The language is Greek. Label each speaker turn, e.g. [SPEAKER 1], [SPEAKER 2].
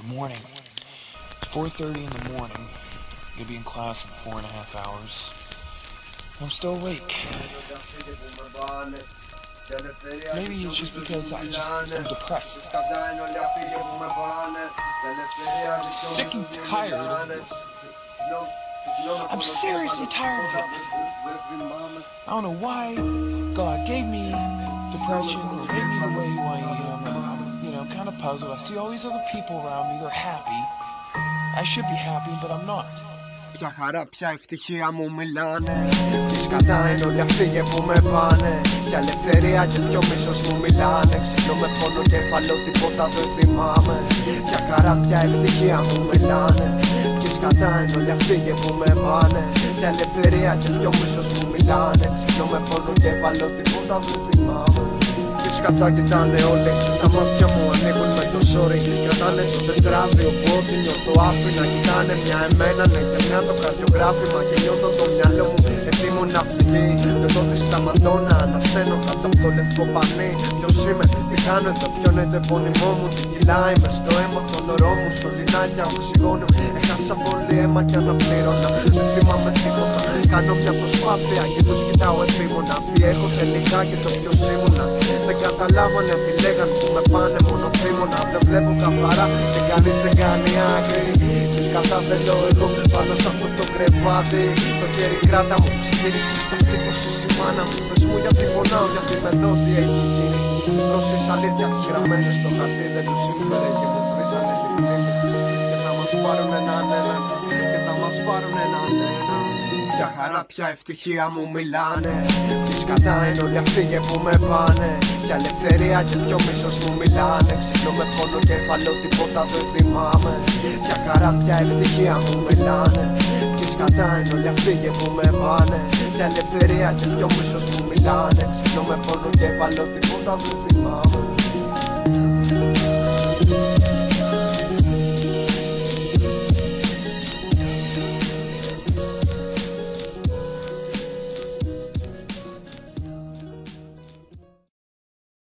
[SPEAKER 1] Good morning. It's 4:30 in the morning. You'll be in class in 4.5 hours. I'm still awake. Maybe it's just because I'm depressed. I'm sick and tired of it. I'm seriously tired of it. I don't know why God gave me depression or made me the way who I am. And I'm kind of puzzled. I see all these other people around me, they're happy. I should be happy, but I'm not.
[SPEAKER 2] Ποια χαρά, ποια ευτυχία μου μιλάνε. Τι σκατά είναι όλοι αυτοί που με πάνε. Για ελευθερία και πιο μίσος μου μιλάνε. Ξυπνώ με πόνο κεφαλό, τίποτα δεν θυμάμαι. Ποια χαρά, ποια ευτυχία μου μιλάνε. Τι σκατά είναι όλοι αυτοί που με πάνε. Για ελευθερία και πιο μίσος μου μιλάνε. Ξυπνώ με πόνο κεφαλό, τίποτα δεν θυμάμαι. Τι σκατά κοιτάνε όλοι, τα μάτια μου ανοίγουν με το ζόρι. Κρατάνε το τετράδιο που ό,τι νιώθω άφηνα. Κοιτάνε μια εμένα, ναι και μια το καρδιογράφημα. Και νιώθω το μυαλό μου έτοιμο να φυγεί. Εδώ τη σταματώ να ανασένω κάτω από το λευκό πανί. Ποιος είμαι, τι κάνω εδώ, ποιον είναι το επώνυμό μου. Τι κυλάει μες στο αίμα των ωρών μου. Σωληνάκια οξυγόνου, έχασα πολύ αίμα και αναπλήρωνα. Δεν θυμάμαι τίποτα, κάνω μια προσπάθεια και τους κοιτάω επίμονα. Τι έχω τελικά και το ποιος ήμουνα. Δεν καταλάβανε τι λέγανε που με πάνε μόνο θύμωνα. Δεν βλέπω καθαρά και κανείς δεν κάνει άκρη. Τι σκατά θέλω εγώ πάνω σε αυτό το κρεβάτι. Το χέρι κράτα μου, ψυχήρισε στο χτύπωση η μάνα μου. Πες μου γιατί πονάω, γιατί με δω τι έχει γίνει. Δώσεις αλήθεια γραμμένες στο χαρτί δεν τους σήμερα και μου βρίσανε την μνήμη. Και θα μας πάρουν έναν ένα, και θα μας πάρουν έναν ένα. Ποια χαρά, ποια ευτυχία μου μιλάνε. Τι σκατά είναι όλοι αυτοί που με πάνε. Για ελευθερία και πιο μίσος μου μιλάνε. Ξυπνώ με πόνο κεφαλό, τίποτα δεν θυμάμαι. Ποια χαρά, ποια ευτυχία μου μιλάνε. Τι σκατά είναι όλοι αυτοί που με πάνε. Για ελευθερία και πιο μίσος μου μιλάνε. Ξυπνώ με πόνο κεφαλό, τίποτα δεν θυμάμαι.